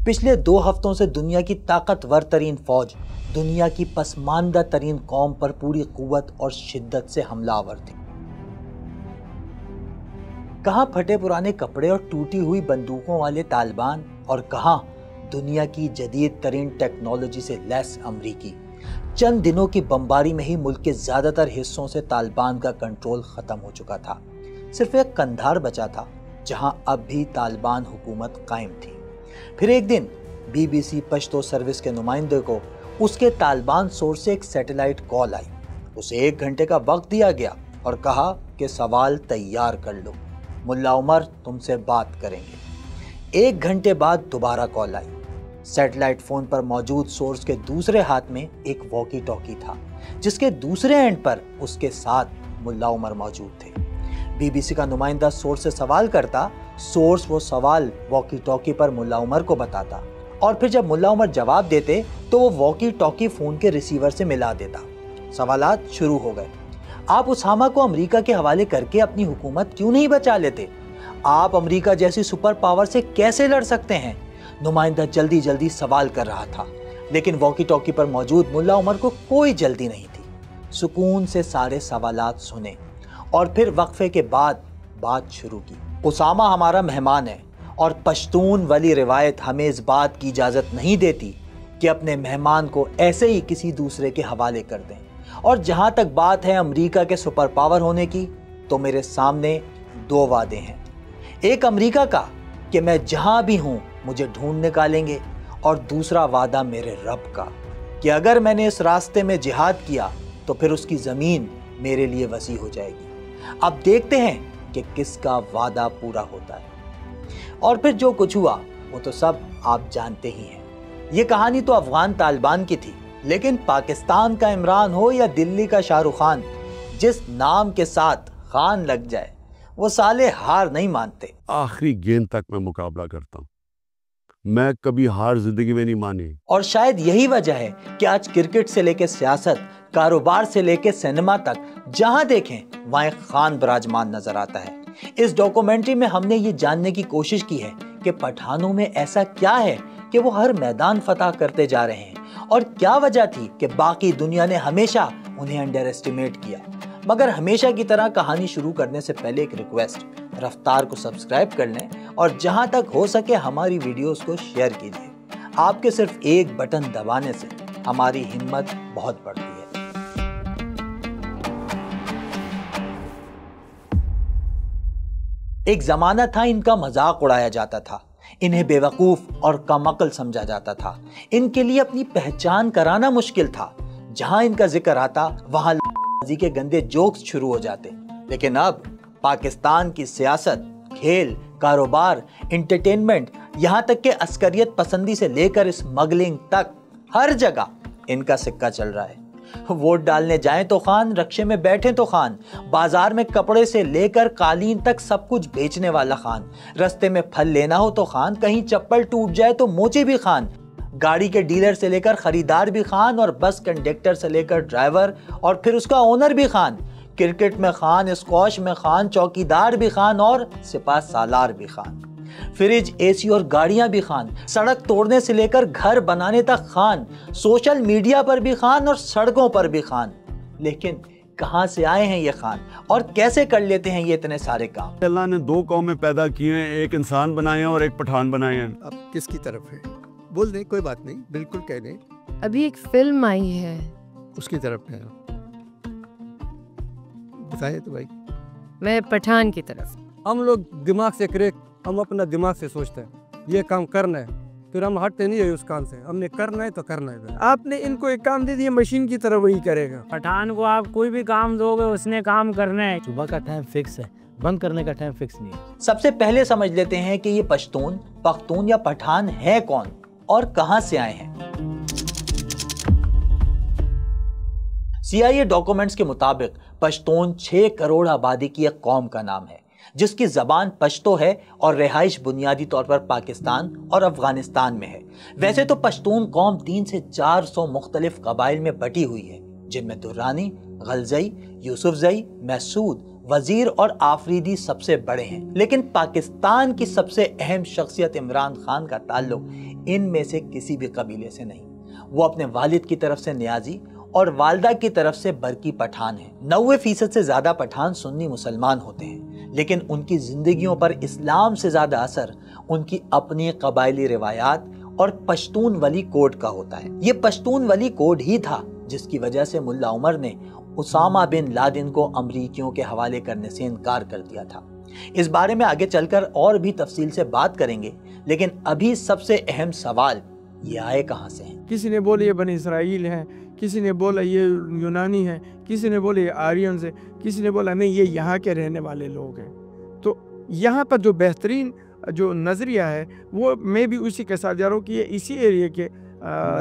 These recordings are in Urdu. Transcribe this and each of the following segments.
پچھلے 2 ہفتوں سے دنیا کی طاقتور ترین فوج دنیا کی پسماندہ ترین قوم پر پوری قوت اور شدت سے حملہ آور تھی۔ کہاں پھٹے پرانے کپڑے اور ٹوٹی ہوئی بندوقوں والے طالبان، اور کہاں دنیا کی جدید ترین ٹیکنالوجی سے لیس امریکی۔ چند دنوں کی بمباری میں ہی ملک کے زیادہ تر حصوں سے طالبان کا کنٹرول ختم ہو چکا تھا۔ صرف ایک قندھار بچا تھا جہاں اب بھی طالبان حکومت قائم تھی۔ پھر ایک دن BBC پشتو سروس کے نمائندے کو اس کے طالبان سورس سے ایک سیٹلائٹ کال آئی۔ اسے 1 گھنٹے کا وقت دیا گیا اور کہا کہ سوال تیار کر لو، ملا عمر تم سے بات کریں گے۔ 1 گھنٹے بعد دوبارہ کال آئی۔ سیٹلائٹ فون پر موجود سورس کے دوسرے ہاتھ میں ایک واکی ٹاکی تھا جس کے دوسرے اینڈ پر اس کے ساتھ ملا عمر موجود تھے۔ BBC کا نمائندہ سورس سے سوال کرتا، سورس وہ سوال واکی ٹاکی پر ملا عمر کو بتاتا، اور پھر جب ملا عمر جواب دیتے تو وہ واکی ٹاکی فون کے ریسیور سے ملا دیتا۔ سوالات شروع ہو گئے۔ آپ اسامہ کو امریکہ کے حوالے کر کے اپنی حکومت کیوں نہیں بچا لیتے؟ آپ امریکہ جیسی سپر پاور سے کیسے لڑ سکتے ہیں؟ نمائندہ جلدی جلدی سوال کر رہا تھا، لیکن واکی ٹاکی پر موجود ملا عمر کو کوئی جلدی نہیں تھی۔ سکون سے سارے سوالات سنے اور پھر وقفے کے بعد بات شروع کی۔ اسامہ ہمارا مہمان ہے اور پشتون والی روایت ہمیں اس بات کی اجازت نہیں دیتی کہ اپنے مہمان کو ایسے ہی کسی دوسرے کے حوالے کر دیں، اور جہاں تک بات ہے امریکہ کے سپر پاور ہونے کی، تو میرے سامنے 2 وعدے ہیں۔ ایک امریکہ کا کہ میں جہاں بھی ہوں مجھے ڈھونڈ نکالیں گے، اور دوسرا وعدہ میرے رب کا کہ اگر میں نے اس راستے میں جہاد کیا تو پھر اس کی زمین میرے لیے وسیع ہو جائے گی۔ اب دیکھتے ہیں کہ کس کا وعدہ پورا ہوتا ہے۔ اور پھر جو کچھ ہوا وہ تو سب آپ جانتے ہی ہیں۔ یہ کہانی تو افغان طالبان کی تھی، لیکن پاکستان کا عمران ہو یا دلی کا شاہ رخ خان، جس نام کے ساتھ خان لگ جائے وہ سالے ہار نہیں مانتے۔ آخری گیند تک میں مقابلہ کرتا ہوں، میں کبھی ہار زندگی میں نہیں مانی۔ اور شاید یہی وجہ ہے کہ آج کرکٹ سے لے کے سیاست، کاروبار سے لے کے سینما تک جہاں دیکھیں وہاں ایک خان براجمان نظر آتا ہے۔ اس ڈاکومنٹری میں ہم نے یہ جاننے کی کوشش کی ہے کہ پٹھانوں میں ایسا کیا ہے کہ وہ ہر میدان فتح کرتے جا رہے ہیں، اور کیا وجہ تھی کہ باقی دنیا نے ہمیشہ انہیں انڈر ایسٹیمیٹ کیا۔ مگر ہمیشہ کی طرح کہانی شروع کرنے سے پہلے ایک ریکویسٹ، رفتار کو سبسکرائب کر لیں اور جہاں تک ہو سکے ہماری ویڈیوز کو شیئر کیجیے۔ آپ کے صرف ایک بٹن دبانے سے ہماری ہمت بہت بڑھتی ہے۔ ایک زمانہ تھا ان کا مذاق اڑایا جاتا تھا، انہیں بے وقوف اور کم عقل سمجھا جاتا تھا، ان کے لیے اپنی پہچان کرانا مشکل تھا۔ جہاں ان کا ذکر آتا وہاں کے گندے جوکس شروع ہو جاتے۔ لیکن اب پاکستان کی سیاست، کھیل، کاروبار، انٹرٹینمنٹ، یہاں تک کہ عسکریت پسندی سے لے کر اسمگلنگ تک ہر جگہ ان کا سکہ چل رہا ہے۔ ووٹ ڈالنے جائیں تو خان، رکشے میں بیٹھیں تو خان، بازار میں کپڑے سے لے کر قالین تک سب کچھ بیچنے والا خان، رستے میں پھل لینا ہو تو خان، کہیں چپل ٹوٹ جائے تو موچی بھی خان، گاڑی کے ڈیلر سے لے کر خریدار بھی خان، اور بس کنڈکٹر سے لے کر ڈرائیور اور پھر اس کا اونر بھی خان، کرکٹ میں خان، اسکواش میں خان، چوکیدار بھی خان اور سپاہ سالار بھی خان، فریج، اے سی اور گاڑیاں بھی خان، سڑک توڑنے سے لے کر گھر بنانے تک خان، سوشل میڈیا پر بھی خان اور سڑکوں پر بھی خان۔ لیکن کہاں سے آئے ہیں یہ خان اور کیسے کر لیتے ہیں یہ اتنے سارے کام؟ اللہ نے 2 قومیں پیدا کی ہیں، ایک انسان بنائے ہیں اور ایک پٹھان بنائے ہیں۔ اب کس کی طرف ہے؟ بول دیں، کوئی بات نہیں، بالکل کہہ دیں۔ ابھی ایک فلم آئی ہے، اس کی طرف ہے، بتائیں تو بھائی۔ میں پٹھان کی طرف۔ ہم لوگ دماغ سے کریک، ہم اپنا دماغ سے سوچتے ہیں یہ کام کرنا ہے، پھر ہم ہٹتے نہیں ہے اس کام سے، ہم نے کرنا ہے تو کرنا ہے۔ آپ نے ان کو ایک کام دے دیا، مشین کی طرح وہی کرے گا۔ پٹھان کو آپ کوئی بھی کام دو گے اس نے کام کرنا ہے۔ صبح کا ٹائم فکس ہے، بند کرنے کا ٹائم فکس نہیں ہے۔ سب سے پہلے سمجھ لیتے ہیں کہ یہ پشتون، پختون یا پٹھان ہے کون اور کہاں سے آئے ہیں۔ CIA ڈاکومنٹس کے مطابق پشتون 6 کروڑ آبادی کی ایک قوم کا نام ہے جس کی زبان پشتو ہے اور رہائش بنیادی طور پر پاکستان اور افغانستان میں ہے۔ ویسے تو پشتون قوم 300 سے 400 مختلف قبائل میں بٹی ہوئی ہے، جن میں درانی، غلزئی، یوسف زئی، محسود، وزیر اور آفریدی سب سے بڑے ہیں۔ لیکن پاکستان کی سب سے اہم شخصیت عمران خان کا تعلق ان میں سے کسی بھی قبیلے سے نہیں۔ وہ اپنے والد کی طرف سے نیازی اور والدہ کی طرف سے برقی پٹھان ہیں۔ 90% سے زیادہ پٹھان سنی مسلمان ہوتے ہیں، لیکن ان کی زندگیوں پر اسلام سے زیادہ اثر ان کی اپنی قبائلی روایات اور پشتون ولی کوڈ کا ہوتا ہے۔ یہ پشتون ولی کوڈ ہی تھا جس کی وجہ سے ملا عمر نے اسامہ بن لادن کو امریکیوں کے حوالے کرنے سے انکار کر دیا تھا۔ اس بارے میں آگے چل کر اور بھی تفصیل سے بات کریں گے، لیکن ابھی سب سے اہم سوال یہ آئے کہاں سے ہیں؟ کسی نے بولا یہ بنی اسرائیل ہیں، کسی نے بولا یہ یونانی ہیں، کسی نے بولا یہ آرینز ہیں، کسی نے بولا نہیں یہ یہاں کے رہنے والے لوگ ہیں۔ تو یہاں پر جو بہترین جو نظریہ ہے وہ میں بھی اسی کے ساتھ جا رہا ہوں کہ یہ اسی ایریا کے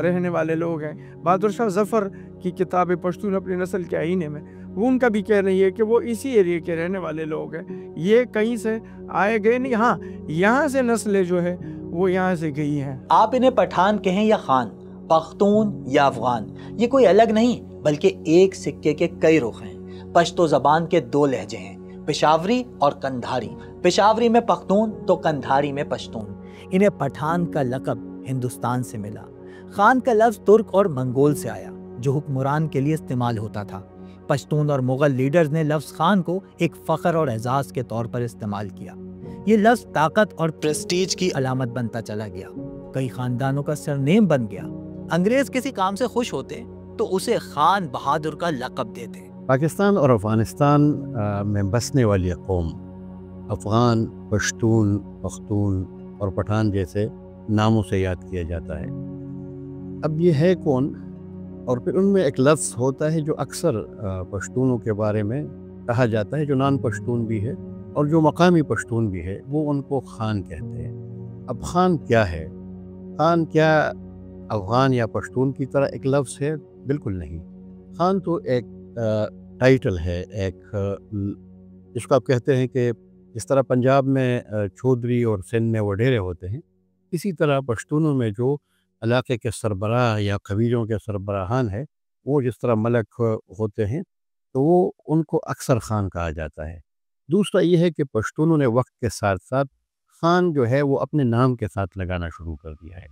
رہنے والے لوگ ہیں۔ بہادر شاہ ظفر کی کتاب پشتون اپنی نسل کے آئینے میں وہ ان کا بھی کہہ رہی ہے کہ وہ اسی ایریا کے رہنے والے لوگ ہیں، یہ کہیں سے آئے گئے نہیں، ہاں یہاں سے نسلیں جو ہے وہ یہاں سے گئی ہیں۔ آپ انہیں پٹھان کہیں یا خان، پختون یا افغان، یہ کوئی الگ نہیں بلکہ ایک سکے کے کئی رخ ہیں۔ پشتو زبان کے دو لہجے ہیں، پشاوری اور قندھاری۔ پشاوری میں پختون تو قندھاری میں پشتون۔ انہیں پٹھان کا لقب ہندوستان سے ملا۔ خان کا لفظ ترک اور منگول سے آیا جو حکمران کے لیے استعمال ہوتا تھا۔ پشتون اور مغل لیڈرز نے لفظ خان کو ایک فخر اور اعزاز کے طور پر استعمال کیا۔ یہ لفظ طاقت اور پریسٹیج کی علامت بنتا چلا گیا، کئی خاندانوں کا سرنیم بن گیا۔ انگریز کسی کام سے خوش ہوتے تو اسے خان بہادر کا لقب دیتے۔ پاکستان اور افغانستان میں بسنے والی قوم افغان، پشتون، پختون اور پٹھان جیسے ناموں سے یاد کیا جاتا ہے۔ اب یہ ہے کون؟ اور پھر ان میں ایک لفظ ہوتا ہے جو اکثر پشتونوں کے بارے میں کہا جاتا ہے، جو نان پشتون بھی ہے اور جو مقامی پشتون بھی ہے، وہ ان کو خان کہتے ہیں۔ اب خان کیا ہے؟ خان کیا افغان یا پشتون کی طرح ایک لفظ ہے؟ بالکل نہیں۔ خان تو ایک ٹائٹل ہے، ایک جس کو آپ کہتے ہیں کہ جس طرح پنجاب میں چودھری اور سندھ میں وڈیرے ہوتے ہیں، اسی طرح پشتونوں میں جو علاقے کے سربراہ یا قبیلوں کے سربراہان ہیں، وہ جس طرح ملک ہوتے ہیں تو وہ ان کو اکثر خان کہا جاتا ہے۔ دوسرا یہ ہے کہ پشتونوں نے وقت کے ساتھ ساتھ خان جو ہے وہ اپنے نام کے ساتھ لگانا شروع کر دیا ہے۔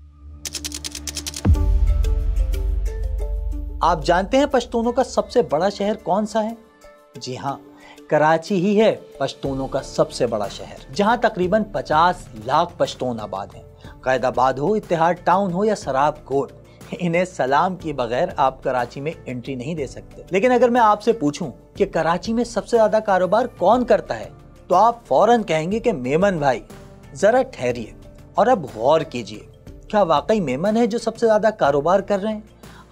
آپ جانتے ہیں پشتونوں کا سب سے بڑا شہر کون سا ہے؟ جی ہاں، کراچی ہی ہے پشتونوں کا سب سے بڑا شہر، جہاں تقریباً 50 لاکھ پشتون آباد ہیں۔ قائد آباد ہو، اتحاد ٹاؤن ہو یا سراب کوٹ، انہیں سلام کی بغیر آپ کراچی میں انٹری نہیں دے سکتے۔ لیکن اگر میں آپ سے پوچھوں کہ کراچی میں سب سے زیادہ کاروبار کون کرتا ہے تو آپ فوراً کہیں گے کہ میمن بھائی۔ ذرا ٹھہریے اور اب غور کیجئے، کیا واقعی میمن ہے جو سب سے زیادہ کاروبار کر رہے ہیں؟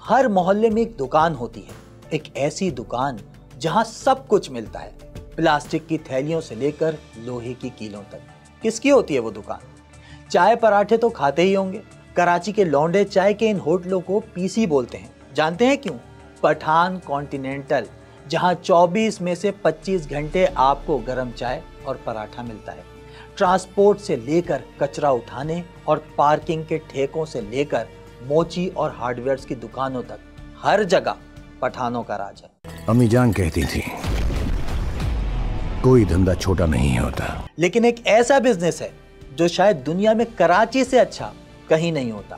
ہر محلے میں ایک دکان ہوتی ہے، ایک ایسی دکان جہاں سب کچھ ملتا ہے، پلاسٹک کی تھیلیوں سے لے کر لوہے کی کیلوں تک۔ کس کی ہوتی ہے وہ دکان؟ چائے پراٹھے تو کھاتے ہی ہوں گے۔ کراچی کے لونڈے چائے کے ان ہوٹلوں کو پی سی بولتے ہیں۔ جانتے ہیں کیوں؟ پٹھان کانٹیننٹل، جہاں 24 میں سے 25 گھنٹے آپ کو گرم چائے اور پراٹھا ملتا ہے۔ ٹرانسپورٹ سے لے کر کچرا اٹھانے اور پارکنگ کے ٹھیکوں سے لے کر موچی اور ہارڈ ویئرز کی دکانوں تک ہر جگہ پٹھانوں کا راج ہے۔ امی جان کہتی تھی کوئی دھندا چھوٹا نہیں ہوتا، لیکن ایک ایسا بزنس ہے جو شاید دنیا میں کراچی سے اچھا کہیں نہیں ہوتا۔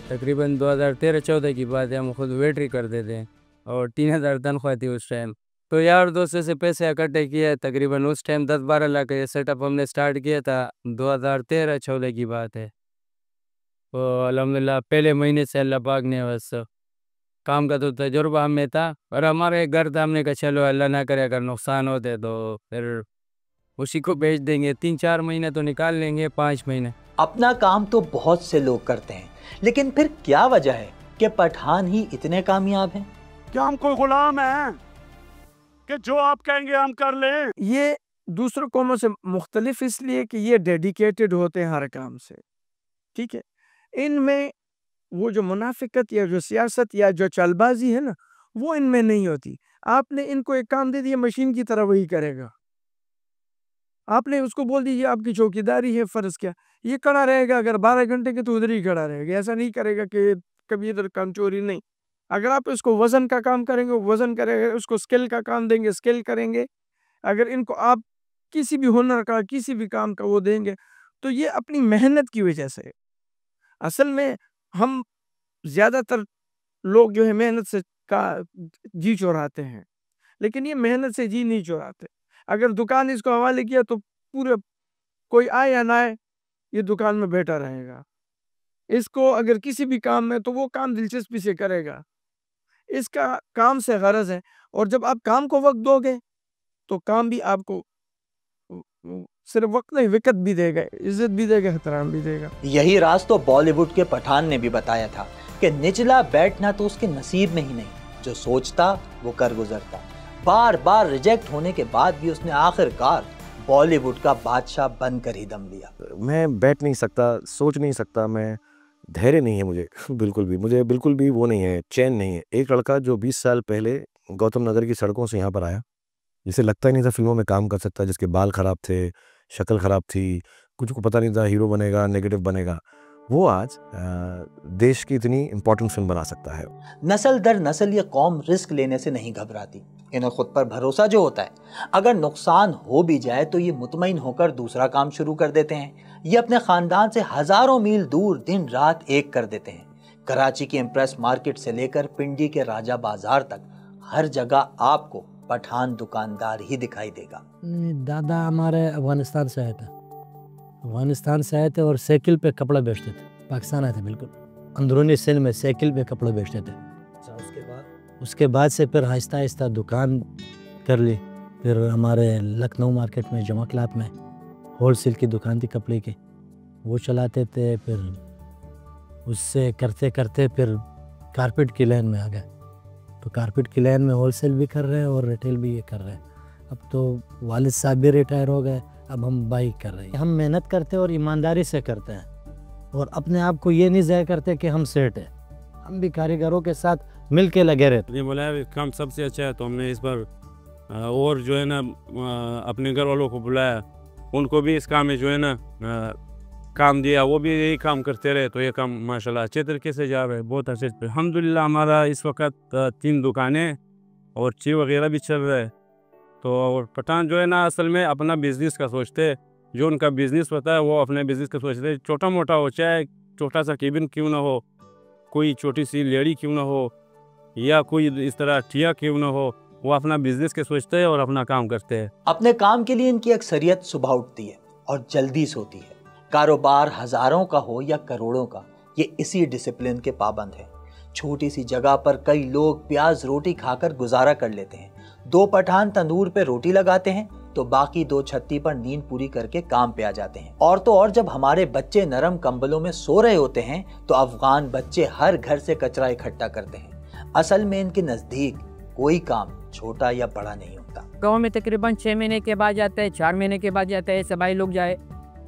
تقریباً 2013-14 کی بات ہے، ہم خود ویٹری کرتے تھے اور 3000 تنخواہ تھی اس ٹائم۔ تو یار دوستوں سے پیسے اکٹھے کیے، تقریباً اس ٹائم 10-12 لاکھ کا یہ سیٹ اپ ہم نے سٹارٹ کیا تھا۔ 2013-14 کی بات ہے۔ تو الحمدللہ پہلے مہینے سے اللہ پاک نے بس کام کا تو تجربہ ہمیں تھا، اور ہمارے گھر تھا، ہم نے کہا چلو اللہ نہ کرے اگر نقصان ہوتے تو پھر اسی کو بیچ دیں گے، 3-4 مہینے تو نکال لیں گے، 5 مہینے۔ اپنا کام تو بہت سے لوگ کرتے ہیں، لیکن پھر کیا وجہ ہے کہ پٹھان ہی اتنے کامیاب ہیں؟ کیا ہم کوئی غلام ہیں کہ جو آپ کہیں گے ہم کر لیں؟ یہ دوسروں قوموں سے مختلف اس لیے کہ یہ ڈیڈیکیٹڈ ہوتے ہیں ہر کام سے، ٹھیک ہے۔ ان میں وہ جو منافقت یا جو سیاست یا جو چل بازی ہے نا، وہ ان میں نہیں ہوتی۔ آپ نے ان کو ایک کام دے دیا، مشین کی طرح وہی کرے گا۔ آپ نے اس کو بول دیجیے آپ کی چوکیداری ہے، فرض کیا یہ کھڑا رہے گا، اگر 12 گھنٹے کے تو ادھر ہی کھڑا رہے گا، ایسا نہیں کرے گا کہ کبھی ادھر کام چوری نہیں. اگر آپ اس کو وزن کا کام کریں گے وزن کرے گا، اس کو اسکل کا کام دیں گے اسکل کریں گے. اگر ان کو آپ کسی بھی ہنر کا کسی بھی کام کا وہ دیں گے تو یہ اپنی محنت کی وجہ سے. اصل میں ہم زیادہ تر لوگ جو ہے محنت سے جی چوراتے ہیں، لیکن یہ محنت سے جی نہیں چوراتے. اگر دکان اس کو حوالے کیا تو پورے کوئی آئے یا نہ آئے یہ دکان میں بیٹھا رہے گا. اس کو اگر کسی بھی کام میں تو وہ کام دلچسپی سے کرے گا، اس کا کام سے غرض ہے. اور جب آپ کام کو وقت دو گے تو کام بھی آپ کو صرف وقت نہیں وقت بھی دے گا، عزت بھی دے گا، احترام بھی دے گا. یہی راز تو بالی ووڈ کے پٹھان نے بھی بتایا تھا کہ نچلا بیٹھنا تو اس کے نصیب میں ہی نہیں، جو سوچتا وہ کر گزرتا. بار بار ریجیکٹ ہونے کے بعد بھی اس نے آخر کار بالی ووڈ کا بادشاہ بن کر ہی دم لیا. میں بیٹھ نہیں سکتا، سوچ نہیں سکتا، میں دھیرے نہیں ہے مجھے بالکل بھی وہ نہیں ہے، چین نہیں ہے. ایک لڑکا جو 20 سال پہلے گوتم نگر کی سڑکوں سے یہاں پر آیا، جسے لگتا ہی نہیں تھا فلموں میں کام کر سکتا، جس کے بال خراب تھے، شکل خراب تھی، کچھ کو پتہ نہیں تھا ہیرو بنے گا نیگیٹو بنے گا، وہ آج دیش کی اتنی امپورٹنٹ فلم بنا سکتا ہے. نسل در نسل یہ قوم رسک لینے سے نہیں گھبراتی. انہیں خود پر بھروسہ جو ہوتا ہے، اگر نقصان ہو بھی جائے تو یہ مطمئن ہو کر دوسرا کام شروع کر دیتے ہیں. یہ اپنے خاندان سے ہزاروں میل دور دن رات ایک کر دیتے ہیں. کراچی کی امپریس مارکیٹ سے لے کر پنڈی کے راجہ بازار تک ہر جگہ آپ کو پٹھان دکاندار ہی دکھائی دے گا. دادا ہمارے افغانستان سے آئے تھے اور سائیکل پہ کپڑا بیچتے تھے. پاکستان آئے تھے بالکل اندرونی سندھ میں سائیکل پہ کپڑا بیچتے تھے. اس کے بعد سے پھر آہستہ آہستہ دکان کر لی. پھر ہمارے لکھنؤ مارکیٹ میں جمع کلات میں ہول سیل کی دکان تھی کپڑے کی، وہ چلاتے تھے. پھر اس سے کرتے کرتے پھر کارپیٹ کی لائن میں آ گئے. تو کارپیٹ کی لائن میں ہول سیل بھی کر رہے ہیں اور ریٹیل بھی یہ کر رہے ہیں. اب تو والد صاحب بھی ریٹائر ہو گئے، اب ہم بائی کر رہے ہیں. ہم محنت کرتے اور ایمانداری سے کرتے ہیں اور اپنے آپ کو یہ نہیں ظاہر کرتے کہ ہم سیٹ ہیں. ہم بھی کاریگروں کے ساتھ مل کے لگے رہتے. یہ بولا کام سب سے اچھا ہے تو ہم نے اس پر اور جو ہے نا اپنے گھر والوں کو بلایا، ان کو بھی اس کام میں جو ہے نا کام دیا، وہ بھی یہی کام کرتے رہے. تو یہ کام ماشاءاللہ اچھے طریقے سے جا رہے ہیں، بہت اچھے. الحمدللہ ہمارا اس وقت 3 دکانیں اور چی وغیرہ بھی چل رہے. تو پٹھان جو ہے نا اصل میں اپنا بزنس کا سوچتے، جو ان کا بزنس ہوتا ہے وہ اپنے بزنس کا سوچتے. چھوٹا موٹا ہو، چاہے چھوٹا سا کیبن کیوں نہ ہو، کوئی چھوٹی سی لیڑی کیوں نہ ہو، یا کوئی اس طرح ٹھیا کیوں نہ ہو، وہ اپنا بزنس کے سوچتے ہیں اور اپنا کام کرتے ہیں. اپنے کام کے لیے ان کی اکثریت صبح اٹھتی ہے اور جلدی سوتی ہے. کاروبار ہزاروں کا ہو یا کروڑوں کا، یہ اسی ڈسپلن کے پابند ہے. چھوٹی سی جگہ پر کئی لوگ پیاز روٹی کھا کر گزارا کر لیتے ہیں. 2 پٹھان تندور پہ روٹی لگاتے ہیں تو باقی 2 چھتی پر نیند پوری کر کے کام پہ آ جاتے ہیں. اور تو اور جب ہمارے بچے نرم کمبلوں میں سو رہے ہوتے ہیں تو افغان بچے ہر گھر سے کچرا اکٹھا کرتے ہیں. اصل میں ان کے نزدیک کوئی کام چھوٹا یا بڑا نہیں ہوتا. گاؤں میں تقریباً 6 مہینے کے بعد جاتا ہے، 4 مہینے کے بعد جاتا ہے. سبائی لوگ جائے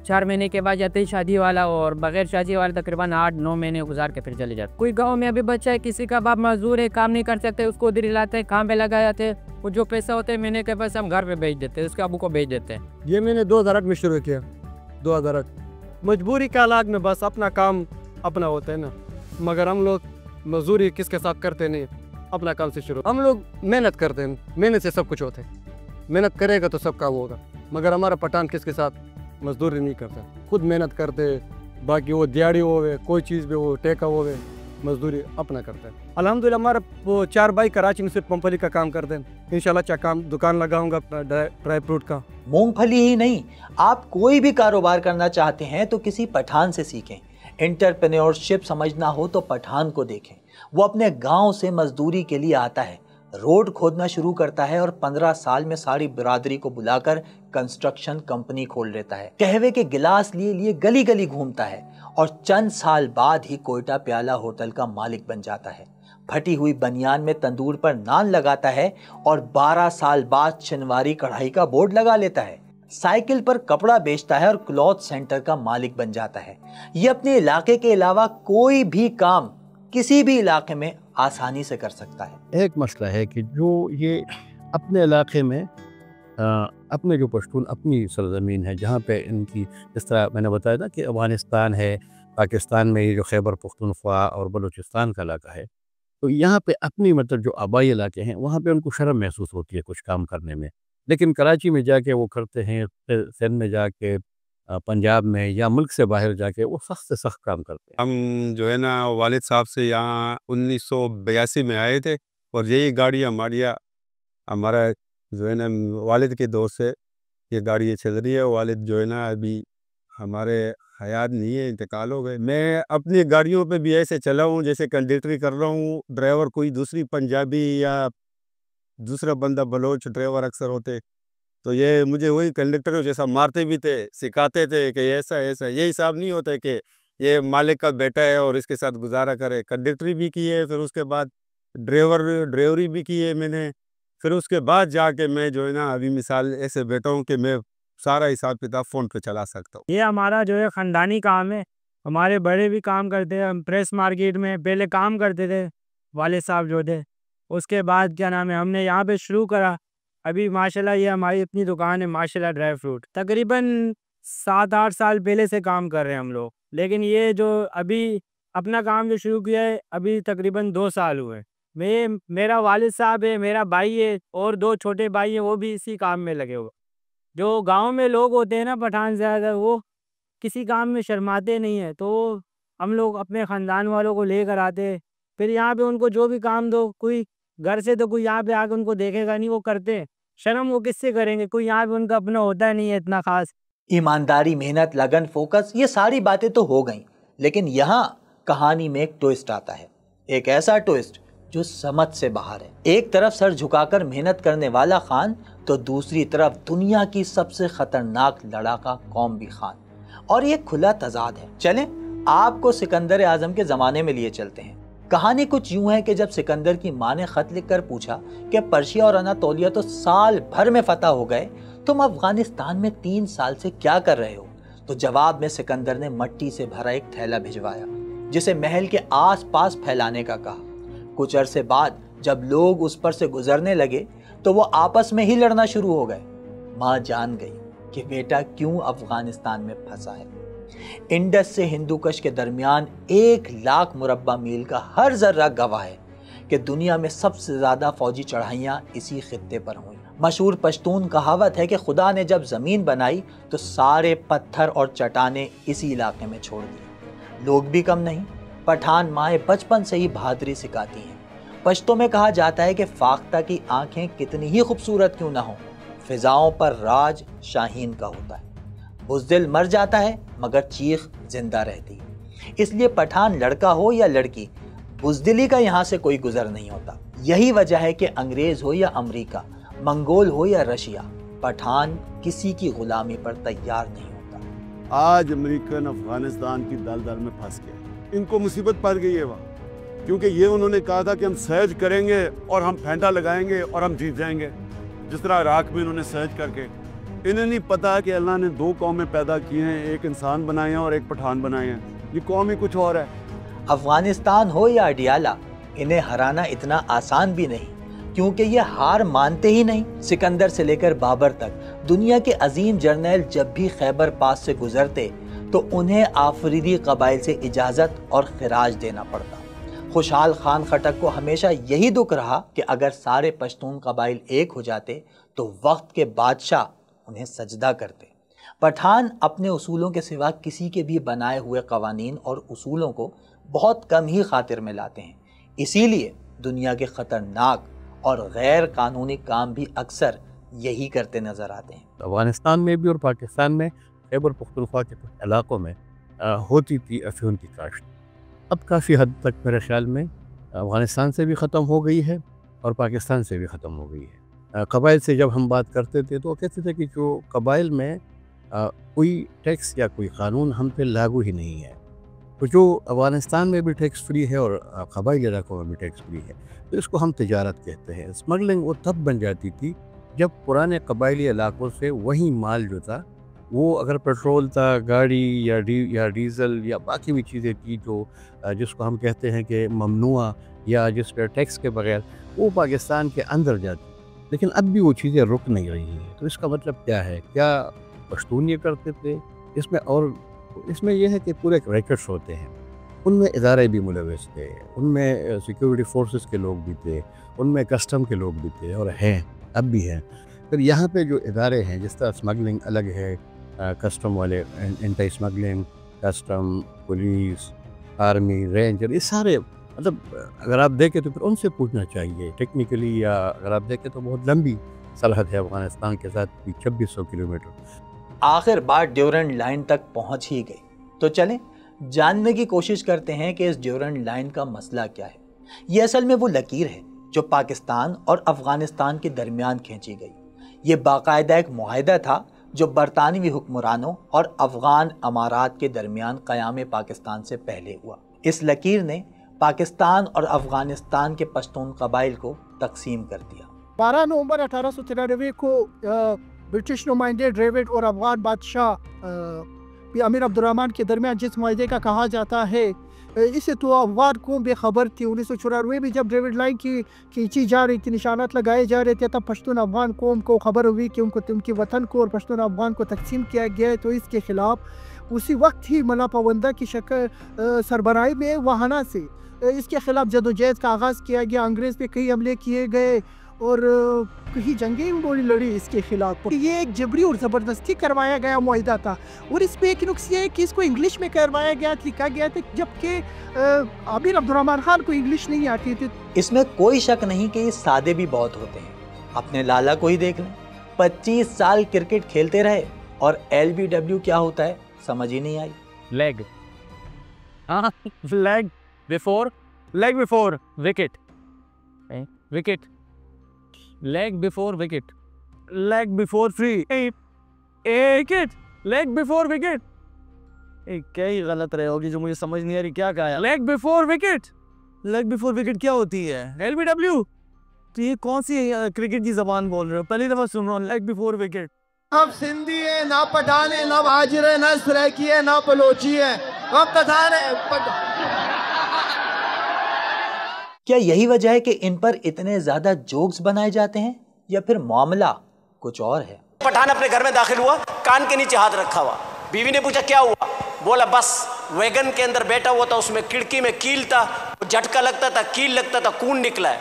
4 مہینے کے بعد جاتے ہیں شادی والا، اور بغیر شادی والا تقریباً 8-9 مہینے گزار کے پھر چلے جاتے. کوئی گاؤں میں ابھی بچہ ہے، کسی کا باپ مزدور ہے، کام نہیں کر سکتے، اس کو ادھر لاتے ہیں، کام پہ لگا جاتے ہیں. وہ جو پیسہ ہوتا ہے مہینے کے پیسے ہم گھر پہ بھیج دیتے ہیں، اس کے ابو کو بھیج دیتے ہیں. یہ میں نے 2008 میں شروع کیا. 2008 مجبوری کا علاج میں، بس اپنا کام اپنا ہوتا ہے نا، مگر ہم لوگ مزدوری کس کے ساتھ کرتے نہیں، اپنا کام سے شروع. ہم لوگ محنت کرتے ہیں، محنت سے سب کچھ ہوتا ہے. محنت کرے گا تو سب کام ہوگا. مگر ہمارا پٹھان کس کے ساتھ مزدوری نہیں کرتا، خود محنت کرتے. باقی وہ دیہڑی ہوئے، کوئی چیز بھی ہو، ٹیکا ہوئے، مزدوری اپنا کرتا ہے. الحمدللہ ہمارا وہ 4 بھائی کراچی میں صرف مونگ پھلی کا کام کرتے ہیں. انشاءاللہ اچھا کام دکان لگاؤں گا اپنا ڈرائی فروٹ کا. مونگ پھلی ہی نہیں، آپ کوئی بھی کاروبار کرنا چاہتے ہیں تو کسی پٹھان سے سیکھیں. انٹرپرینیورشپ سمجھنا ہو تو پٹھان کو دیکھیں. وہ اپنے گاؤں سے مزدوری کے لیے آتا ہے، روڈ کھودنا شروع کرتا ہے اور 15 سال میں ساری برادری کو بلا کر کنسٹرکشن کمپنی کھول لیتا ہے. قہوے کے گلاس لیے لیے گلی گلی گھومتا ہے اور چند سال بعد ہی کوئٹہ پیالہ ہوٹل کا مالک بن جاتا ہے. پھٹی ہوئی بنیان میں تندور پر نان لگاتا ہے اور 12 سال بعد شنواری کڑھائی کا بورڈ لگا لیتا ہے. سائیکل پر کپڑا بیچتا ہے اور کلوتھ سینٹر کا مالک بن جاتا ہے. یہ اپنے علاقے کے علاوہ کوئی بھی کام کسی بھی علاقے میں آسانی سے کر سکتا ہے. ایک مسئلہ ہے کہ جو یہ اپنے علاقے میں اپنے جو پشتون اپنی سرزمین ہے جہاں پہ ان کی جس طرح میں نے بتایا تھا کہ افغانستان ہے، پاکستان میں یہ جو خیبر پختونخوا اور بلوچستان کا علاقہ ہے، تو یہاں پہ اپنی مطلب جو آبائی علاقے ہیں وہاں پہ ان کو شرم محسوس ہوتی ہے کچھ کام کرنے میں، لیکن کراچی میں جا کے وہ کرتے ہیں، سندھ میں جا کے، پنجاب میں یا ملک سے باہر جا کے وہ سخت سے سخت کام کرتے ہیں۔ ہم جو ہے نا والد صاحب سے یہاں 1982 میں آئے تھے، اور یہی گاڑی ہمارا جو ہے نا والد کے دور سے یہ گاڑی چل رہی ہے۔ والد جو ہے نا ابھی ہمارے حیات نہیں ہے، انتقال ہو گئے۔ میں اپنی گاڑیوں پہ بھی ایسے چلا ہوں جیسے کنڈکٹری کر رہا ہوں، ڈرائیور کوئی دوسری پنجابی یا دوسرا بندہ بلوچ ڈرائیور اکثر ہوتے، تو یہ مجھے وہی کنڈکٹر جیسا مارتے بھی تھے، سکھاتے تھے کہ ایسا یہ حساب نہیں ہوتا ہے کہ یہ مالک کا بیٹا ہے اور اس کے ساتھ گزارا کرے۔ کنڈکٹری بھی کی ہے، پھر اس کے بعد ڈرائیوری بھی کی ہے میں نے، پھر اس کے بعد جا کے میں جو ہے نا ابھی مثال ایسے بیٹا ہوں کہ میں سارا حساب کتاب فون پہ چلا سکتا ہوں۔ یہ ہمارا جو ہے خاندانی کام ہے، ہمارے بڑے بھی کام کرتے ہیں، ہم پریس مارکیٹ میں پہلے کام کرتے تھے، والد صاحب جو تھے، اس کے بعد کیا نام ہے ہم نے یہاں پہ شروع کرا۔ ابھی ماشاءاللہ یہ ہماری اپنی دکان ہے ماشاءاللہ ڈرائی فروٹ، تقریباً 7-8 سال پہلے سے کام کر رہے ہیں ہم لوگ، لیکن یہ جو ابھی اپنا کام جو شروع کیا ہے ابھی تقریباً 2 سال ہوئے۔ میرا والد صاحب ہے، میرا بھائی ہے اور 2 چھوٹے بھائی ہیں، وہ بھی اسی کام میں لگے ہوئے۔ جو گاؤں میں لوگ ہوتے ہیں نا پٹھان زیادہ، وہ کسی کام میں شرماتے نہیں ہیں، تو ہم لوگ اپنے خاندان والوں کو لے کر آتے، پھر یہاں پہ ان کو جو بھی کام دو، کوئی گھر سے تو کوئی یہاں پہ آ کے ان کو دیکھے گا نہیں، وہ کرتے، شرم وہ کس سے کریں گے، کوئی یہاں پہ ان کا اپنا ہوتا نہیں ہے اتنا خاص۔ ایمانداری، محنت، لگن، فوکس، یہ ساری باتیں تو ہو گئیں، لیکن یہاں کہانی میں ایک ٹوئسٹ آتا ہے، ایک ایسا ٹوئسٹ جو سمجھ سے باہر ہے۔ ایک طرف سر جھکا کر محنت کرنے والا خان، تو دوسری طرف دنیا کی سب سے خطرناک لڑاکا قوم بھی خان، اور یہ کھلا تضاد ہے۔ چلیں آپ کو سکندر اعظم کے زمانے میں لیے چلتے ہیں۔ کہانی کچھ یوں ہے کہ جب سکندر کی ماں نے خط لکھ کر پوچھا کہ پرشیا اور اناطولیہ تو سال بھر میں فتح ہو گئے، تم افغانستان میں 3 سال سے کیا کر رہے ہو، تو جواب میں سکندر نے مٹی سے بھرا ایک تھیلا بھجوایا جسے محل کے آس پاس پھیلانے کا کہا۔ کچھ عرصے بعد جب لوگ اس پر سے گزرنے لگے تو وہ آپس میں ہی لڑنا شروع ہو گئے۔ ماں جان گئی کہ بیٹا کیوں افغانستان میں پھنسا ہے۔ انڈس سے ہندوکش کے درمیان 1,00,000 مربع میل کا ہر ذرہ گواہ ہے کہ دنیا میں سب سے زیادہ فوجی چڑھائیاں اسی خطے پر ہوئیں۔ مشہور پشتون کہاوت ہے کہ خدا نے جب زمین بنائی تو سارے پتھر اور چٹانیں اسی علاقے میں چھوڑ دی۔ لوگ بھی کم نہیں، پٹھان مائیں بچپن سے ہی بہادری سکھاتی ہیں۔ پشتوں میں کہا جاتا ہے کہ فاختہ کی آنکھیں کتنی ہی خوبصورت کیوں نہ ہوں، فضاؤں پر راج شاہین کا ہوتا ہے۔ بزدل مر جاتا ہے مگر چیخ زندہ رہتی ہے۔ اس لیے پٹھان لڑکا ہو یا لڑکی، بزدلی کا یہاں سے کوئی گزر نہیں ہوتا۔ یہی وجہ ہے کہ انگریز ہو یا امریکہ، منگول ہو یا رشیا، پٹھان کسی کی غلامی پر تیار نہیں ہوتا۔ آج امریکن افغانستان کی دلدل میں پھنس گئے، ان کو مصیبت پڑ گئی ہے وہاں، کیونکہ یہ انہوں نے کہا تھا کہ ہم سہج کریں گے اور ہم پھینٹا لگائیں گے اور ہم جیت جائیں گے، جس طرح عراق میں انہوں نے سہج کر کے۔ انہیں نہیں پتا کہ اللہ نے 2 قومیں پیدا کی ہیں، ایک انسان بنائے ہیں اور ایک پٹھان بنائے ہیں، یہ قوم ہی کچھ اور ہے۔ افغانستان ہو یا اڈیالہ، انہیں ہرانا اتنا آسان بھی نہیں، کیونکہ یہ ہار مانتے ہی نہیں۔ سکندر سے لے کر بابر تک دنیا کے عظیم جرنیل جب بھی خیبر پاس سے گزرتے تو انہیں آفریدی قبائل سے اجازت اور خراج دینا پڑتا۔ خوشحال خان خٹک کو ہمیشہ یہی دکھ رہا کہ اگر سارے پشتون قبائل ایک ہو جاتے تو وقت کے بادشاہ انہیں سجدہ کرتے۔ پٹھان اپنے اصولوں کے سوا کسی کے بھی بنائے ہوئے قوانین اور اصولوں کو بہت کم ہی خاطر میں لاتے ہیں، اسی لیے دنیا کے خطرناک اور غیر قانونی کام بھی اکثر یہی کرتے نظر آتے ہیں۔ افغانستان میں بھی اور پاکستان میں خیبر پختونخوا کے کچھ علاقوں میں ہوتی تھی افیون کی کاشت، اب کافی حد تک میرے خیال میں افغانستان سے بھی ختم ہو گئی ہے اور پاکستان سے بھی ختم ہو گئی ہے۔ قبائل سے جب ہم بات کرتے تھے تو وہ کہتے تھے کہ جو قبائل میں کوئی ٹیکس یا کوئی قانون ہم پہ لاگو ہی نہیں ہے، تو جو افغانستان میں بھی ٹیکس فری ہے اور قبائلی علاقوں میں بھی ٹیکس فری ہے، تو اس کو ہم تجارت کہتے ہیں۔ اسمگلنگ وہ تب بن جاتی تھی جب پرانے قبائلی علاقوں سے وہی مال جو تھا، وہ اگر پیٹرول تھا، گاڑی یا ڈیزل یا باقی بھی چیزیں تھی جو جس کو ہم کہتے ہیں کہ ممنوع یا جس پر ٹیکس کے بغیر، وہ پاکستان کے اندر جاتی، لیکن اب بھی وہ چیزیں رک نہیں رہی ہیں. تو اس کا مطلب کیا ہے؟ کیا پشتون یہ کرتے تھے؟ اس میں یہ ہے کہ پورے ریکٹس ہوتے ہیں، ان میں ادارے بھی ملوث تھے، ان میں سیکیورٹی فورسز کے لوگ بھی تھے، ان میں کسٹم کے لوگ بھی تھے اور ہیں، اب بھی ہیں. پھر یہاں پہ جو ادارے ہیں، جس طرح اسمگلنگ الگ ہے، کسٹم والے، anti smuggling, custom, police, army, ranger, یہ سارے مطلب اگر آپ دیکھیں تو پھر ان سے پوچھنا چاہیے ٹیکنیکلی، یا اگر آپ دیکھیں تو بہت لمبی سرحد ہے افغانستان کے ساتھ، 2600 کلومیٹر. آخر بار ڈیورنڈ لائن تک پہنچ ہی گئی، تو چلیں جاننے کی کوشش کرتے ہیں کہ اس ڈیورنڈ لائن کا مسئلہ کیا ہے. یہ اصل میں وہ لکیر ہے جو پاکستان اور افغانستان کے درمیان کھینچی گئی. یہ باقاعدہ ایک معاہدہ تھا جو برطانوی حکمرانوں اور افغان امارات کے درمیان قیام پاکستان سے پہلے ہوا. اس لکیر نے پاکستان اور افغانستان کے پشتون قبائل کو تقسیم کر دیا. 12 نومبر 1893 کو برٹش نمائندے ڈیوڈ اور افغان بادشاہ امیر عبدالرحمن کے درمیان جس معاہدے کا کہا جاتا ہے، اسے تو افغان قوم بے خبر تھی. 1994 میں جب ڈیوڈ لائن کی کھینچی جا رہی تھی، نشانات لگائے جا رہے تھے، تب پشتون افغان قوم کو خبر ہوئی کہ ان کے وطن کو اور پشتون افغان کو تقسیم کیا گیا ہے. تو اس کے خلاف اسی وقت ہی ملا پوندہ کی شکل سربراہی میں وہانا سے اس کے خلاف جدوجہد کا آغاز کیا گیا. انگریز پہ کئی حملے کیے گئے اور کئی جنگیں بھی لڑی اس کے خلاف. یہ ایک جبری اور زبردستی کروایا گیا معاہدہ تھا، اور اس پہ ایک نقص یہ ہے کہ اس کو انگلش میں کروایا گیا، لکھا گیا تھا، جبکہ امیر عبدالرحمن خان کو انگلش نہیں آتی تھی. اس میں کوئی شک نہیں کہ یہ سادے بھی بہت ہوتے ہیں. اپنے لالا کو ہی دیکھ لیں، 25 سال کرکٹ کھیلتے رہے اور LBW کیا ہوتا ہے سمجھ ہی نہیں آئی. Leg, leg before wicket, wicket, leg before wicket, leg before free, wicket, leg before wicket. کیا ہی غلط رہے ہوگی جو مجھے سمجھ نہیں آ رہی کیا کہا ہے. League before wicket, leg before wicket کیا ہوتی ہے؟ LBW. تو یہ کون سی کرکٹ کی زبان بول رہے ہو؟ پہلی دفعہ سن رہا ہوں لیگ بفور وکٹ. ہم سندھی ہیں، نہ پٹھان ہیں، نہ مہاجر ہیں، نہ سریکی ہیں، نہ بلوچی ہیں، ہم پٹھان ہیں. کیا یہی وجہ ہے کہ ان پر اتنے زیادہ جوکس بنائے جاتے ہیں، یا پھر معاملہ کچھ اور ہے؟ پٹھان اپنے گھر میں داخل ہوا، کان کے نیچے ہاتھ رکھا ہوا. بیوی نے پوچھا کیا ہوا؟ بولا بس ویگن کے اندر بیٹھا ہوا تھا، اس میں کھڑکی میں کیل تھا، جھٹکا لگتا تھا، کیل لگتا تھا، خون نکلا ہے.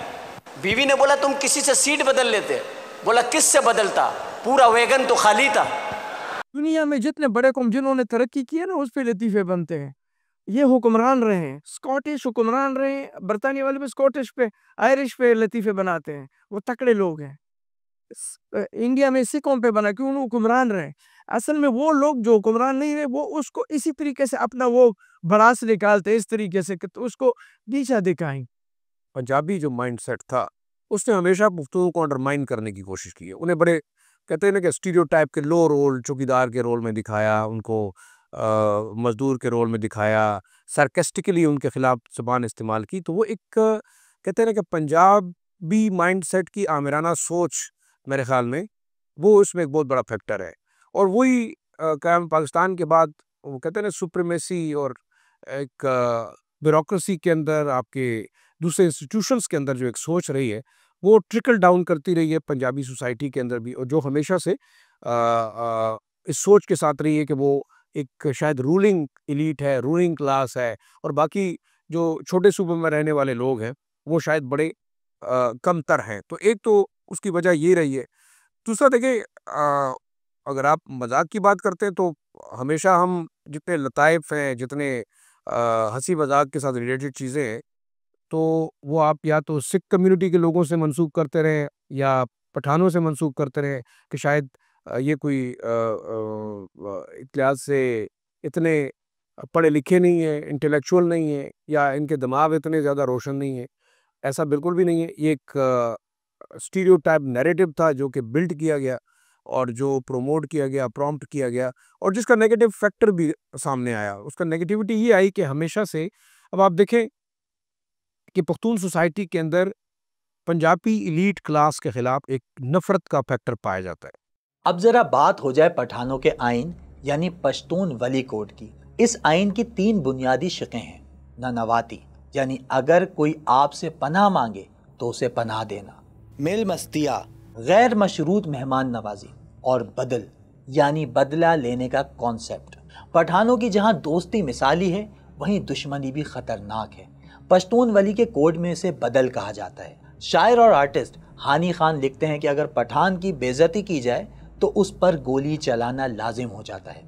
بیوی نے بولا تم کسی سے سیٹ بدل لیتے. بولا کس سے بدلتا؟ پورا ویگن تو خالی تھا. دنیا میں جتنے بڑے قوم جنہوں نے ترقی کی ہے نا، اس پہ لطیفے بنتے ہیں. یہ حکمران رہے ہیں، اسکاٹش حکمران رہے ہیں، برطانیہ والے بھی اسکاٹش پہ، آئرش پہ لطیفے بناتے ہیں. وہ تکڑے لوگ ہیں. انڈیا میں اسی قوم پہ بنا کیوں انہوں حکمران رہے. اصل میں وہ لوگ جو حکمران نہیں رہے، وہ اس کو اسی طریقے سے اپنا وہ بڑاس نکالتے اس طریقے سے کہ اس کو نیچا دکھائیں. پنجابی جو مائنڈ سیٹ تھا، اس نے ہمیشہ پختونوں کو انڈرمائن کرنے کی کوشش کی ہے. انہیں بڑے کہتے ہیں نا کہ اسٹیریو ٹائپ کے لو رول، چوکیدار کے رول میں دکھایا، ان کو مزدور کے رول میں دکھایا، سارکیسٹکلی ان کے خلاف زبان استعمال کی. تو وہ ایک کہتے ہیں نا کہ پنجابی مائنڈ سیٹ کی آمرانہ سوچ میرے خیال میں وہ اس میں ایک بہت بڑا فیکٹر ہے. اور وہی قیام پاکستان کے بعد وہ کہتے ہیں نا سپریمیسی اور ایک بیوروکریسی کے اندر، آپ کے دوسرے انسٹیٹیوشنز کے اندر جو ایک سوچ رہی ہے، وہ ٹرکل ڈاؤن کرتی رہی ہے پنجابی سوسائٹی کے اندر بھی، اور جو ہمیشہ سے اس سوچ کے ساتھ رہی ہے کہ وہ ایک شاید رولنگ ایلیٹ ہے، رولنگ کلاس ہے، اور باقی جو چھوٹے صوبوں میں رہنے والے لوگ ہیں وہ شاید بڑے کم تر ہیں. تو ایک تو اس کی وجہ یہ رہی ہے. دوسرا دیکھیں، اگر آپ مذاق کی بات کرتے ہیں تو ہمیشہ ہم جتنے لطائف ہیں، جتنے ہنسی مذاق کے ساتھ ریلیٹڈ چیزیں ہیں، تو وہ آپ یا تو سکھ کمیونٹی کے لوگوں سے منسوخ کرتے رہیں یا پٹھانوں سے منسوخ کرتے رہیں کہ شاید یہ کوئی ایک لحاظ سے اتنے پڑھے لکھے نہیں ہیں، انٹلیکچوئل نہیں ہیں، یا ان کے دماغ اتنے زیادہ روشن نہیں ہیں. ایسا بالکل بھی نہیں ہے. یہ ایک اسٹیریو ٹائپ نیریٹو تھا جو کہ بلڈ کیا گیا اور جو پروموٹ کیا گیا، پرومپٹ کیا گیا، اور جس کا نیگیٹو فیکٹر بھی سامنے آیا. اس کا نیگیٹیوٹی یہ آئی کہ ہمیشہ سے اب آپ دیکھیں کہ پختون سوسائٹی کے اندر پنجابی ایلیٹ کلاس کے خلاف ایک نفرت کا فیکٹر پایا جاتا ہے. اب ذرا بات ہو جائے پٹھانوں کے آئین یعنی پشتون ولی کوڈ کی. اس آئین کی 3 بنیادی شقیں ہیں. نانواتی یعنی اگر کوئی آپ سے پناہ مانگے تو اسے پناہ دینا. مل مستیا غیر مشروط مہمان نوازی اور بدل یعنی بدلہ لینے کا کانسیپٹ۔ پٹھانوں کی جہاں دوستی مثالی ہے وہیں دشمنی بھی خطرناک ہے۔ پشتون ولی کے کوڈ میں اسے بدل کہا جاتا ہے۔ شاعر اور آرٹسٹ ہانی خان لکھتے ہیں کہ اگر پٹھان کی بے عزتی کی جائے تو اس پر گولی چلانا لازم ہو جاتا ہے،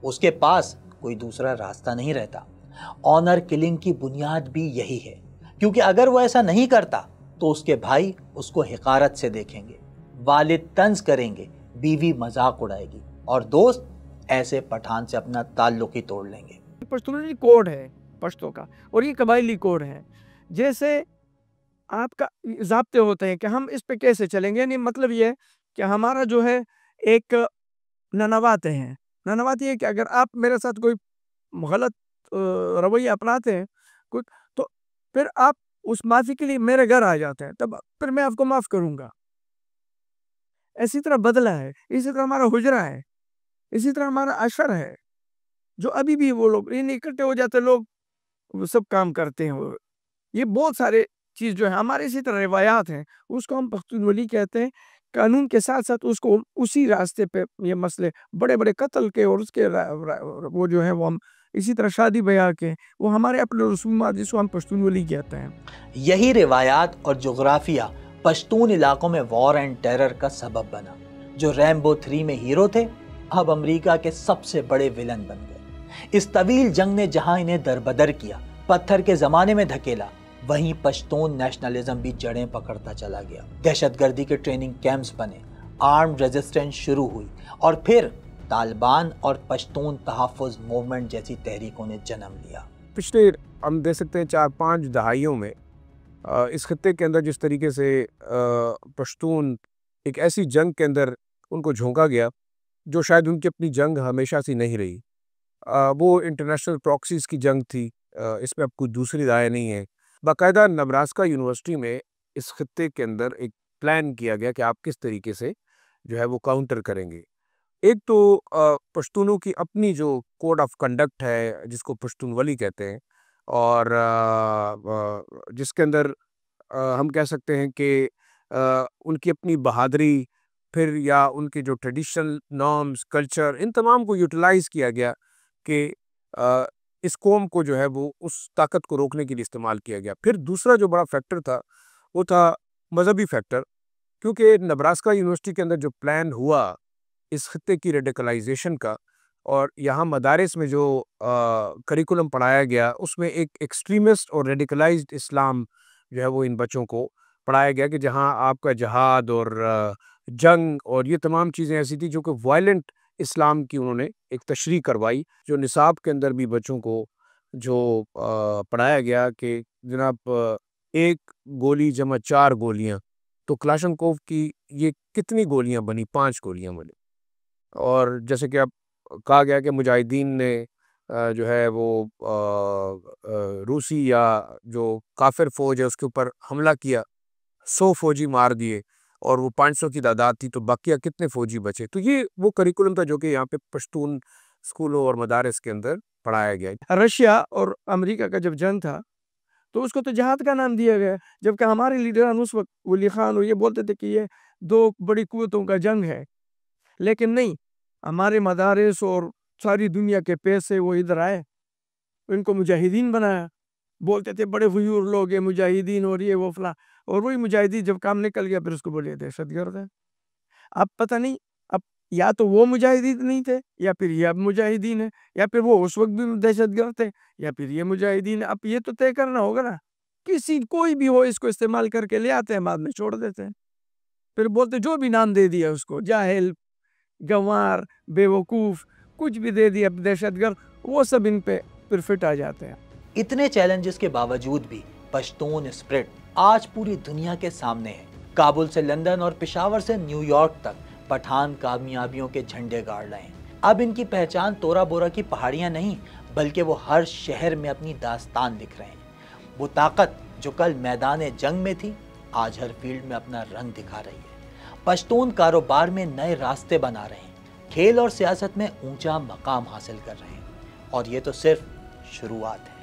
اس کے پاس کوئی دوسرا راستہ نہیں رہتا۔ آنر کلنگ کی بنیاد بھی یہی ہے، کیونکہ اگر وہ ایسا نہیں کرتا تو اس کے بھائی اس کو حقارت سے دیکھیں گے، والد طنز کریں گے، بیوی مذاق اڑائے گی اور دوست ایسے پٹھان سے اپنا تعلق ہی توڑ لیں گے۔ پشتونی کوڈ ہے پشتوں کا، اور یہ قبائلی کوڈ ہے۔ جیسے آپ کا ضابطے ہوتے ہیں کہ ہم اس پہ کیسے چلیں گے، یعنی مطلب یہ ہے کہ ہمارا جو ہے ایک ننواتے ہیں، ننواتی ہے کہ اگر آپ میرے ساتھ کوئی غلط رویہ اپناتے ہیں تو پھر آپ اس معافی کے لیے میرے گھر آ جاتے ہیں، تب پھر میں آپ کو معاف کروں گا۔ اسی طرح بدلہ ہے، اسی طرح ہمارا حجرہ ہے، اسی طرح ہمارا عشر ہے، جو ابھی بھی وہ لوگ اکٹھے ہو جاتے لوگ وہ سب کام کرتے ہیں۔ یہ بہت سارے چیز جو ہے ہمارے اسی طرح روایات ہیں، اس کو ہم پختون ولی کہتے ہیں۔ قانون کے ساتھ ساتھ اس کو اسی راستے پہ یہ مسئلے بڑے بڑے قتل کے اور اس کے وہ جو ہے وہ ہم اسی طرح شادی بیاہ کے وہ ہمارے اپنے رسومات جس کو ہم پشتون ولی کہتے ہیں۔ یہی روایات اور جغرافیہ پشتون علاقوں میں وار اینڈ ٹیرر کا سبب بنا۔ جو ریمبو 3 میں ہیرو تھے اب امریکہ کے سب سے بڑے ولن بن گئے۔ اس طویل جنگ نے جہاں انہیں دربدر کیا، پتھر کے زمانے میں دھکیلا، وہیں پشتون نیشنلزم بھی جڑیں پکڑتا چلا گیا۔ دہشت گردی کے ٹریننگ کیمپس بنے، آرم ریزسٹنس شروع ہوئی اور پھر طالبان اور پشتون تحفظ موومنٹ جیسی تحریکوں نے جنم لیا۔ پچھلے ہم دیکھ سکتے ہیں 4-5 دہائیوں میں اس خطے کے اندر جس طریقے سے پشتون ایک ایسی جنگ کے اندر ان کو جھونکا گیا جو شاید ان کی اپنی جنگ ہمیشہ سے نہیں رہی، وہ انٹرنیشنل پراکسیز کی جنگ تھی، اس میں اب کوئی دوسری رائے نہیں ہے۔ باقاعدہ نبراسکا یونیورسٹی میں اس خطے کے اندر ایک پلان کیا گیا کہ آپ کس طریقے سے جو ہے وہ کاؤنٹر کریں گے۔ ایک تو پشتونوں کی اپنی جو کوڈ آف کنڈکٹ ہے جس کو پشتون ولی کہتے ہیں، اور جس کے اندر ہم کہہ سکتے ہیں کہ ان کی اپنی بہادری، پھر یا ان کے جو ٹریڈیشنل نارمز، کلچر، ان تمام کو یوٹیلائز کیا گیا کہ اس قوم کو جو ہے وہ اس طاقت کو روکنے کے لیے استعمال کیا گیا۔ پھر دوسرا جو بڑا فیکٹر تھا وہ تھا مذہبی فیکٹر، کیونکہ نبراسکا یونیورسٹی کے اندر جو پلان ہوا اس خطے کی ریڈیکلائزیشن کا، اور یہاں مدارس میں جو کریکولم پڑھایا گیا اس میں ایک ایکسٹریمسٹ اور ریڈیکلائزڈ اسلام جو ہے وہ ان بچوں کو پڑھایا گیا، کہ جہاں آپ کا جہاد اور جنگ اور یہ تمام چیزیں ایسی تھی جو کہ وائلنٹ اسلام کی انہوں نے ایک تشریح کروائی، جو نصاب کے اندر بھی بچوں کو جو پڑھایا گیا کہ جناب 1 گولی جمع 4 گولیاں، تو کلاشنکوف کی یہ کتنی گولیاں بنی؟ 5 گولیاں بنی۔ اور جیسے کہ اب کہا گیا کہ مجاہدین نے جو ہے وہ روسی یا جو کافر فوج ہے اس کے اوپر حملہ کیا، 100 فوجی مار دیے، اور وہ 500 کی تعداد تھی، تو باقیہ کتنے فوجی بچے؟ تو یہ وہ کریکولم تھا جو کہ یہاں پہ پشتون اسکولوں اور مدارس کے اندر پڑھایا گیا۔ رشیا اور امریکہ کا جب جنگ تھا تو اس کو تو جہاد کا نام دیا گیا، جبکہ ہمارے لیڈران اس وقت ولی خان اور یہ بولتے تھے کہ یہ 2 بڑی قوتوں کا جنگ ہے، لیکن نہیں، ہمارے مدارس اور ساری دنیا کے پیسے وہ ادھر آئے، ان کو مجاہدین بنایا، بولتے تھے بڑے غیور لوگ ہیں مجاہدین اور یہ وہ فلاں، اور وہی مجاہدین جب کام نکل گیا پھر اس کو بولے دہشت گرد ہے۔ اب پتہ نہیں، اب یا تو وہ مجاہدین نہیں تھے یا پھر یہ اب مجاہدین ہیں، یا پھر وہ اس وقت بھی دہشت گرد تھے یا پھر یہ مجاہدین ہیں۔ اب یہ تو طے کرنا ہوگا نا، کوئی بھی ہو اس کو استعمال کر کے لے آتے ہیں، بعد میں چھوڑ دیتے ہیں، پھر بولتے جو بھی نام دے دیا اس کو، جاہل، گنوار، بے وقوف، کچھ بھی دے دیا دہشت گرد، وہ سب ان پہ پھر فٹ آ جاتے ہیں۔ اتنے چیلنجز کے باوجود بھی پشتون اسپرٹ آج پوری دنیا کے سامنے ہے۔ کابل سے لندن اور پشاور سے نیو یارک تک پٹھان کامیابیوں کے جھنڈے گاڑ رہے ہیں۔ اب ان کی پہچان تورا بورا کی پہاڑیاں نہیں، بلکہ وہ ہر شہر میں اپنی داستان لکھ رہے ہیں۔ وہ طاقت جو کل میدان جنگ میں تھی آج ہر فیلڈ میں اپنا رنگ دکھا رہی ہے۔ پشتون کاروبار میں نئے راستے بنا رہے ہیں، کھیل اور سیاست میں اونچا مقام حاصل کر رہے ہیں، اور یہ تو صرف شروعات ہے۔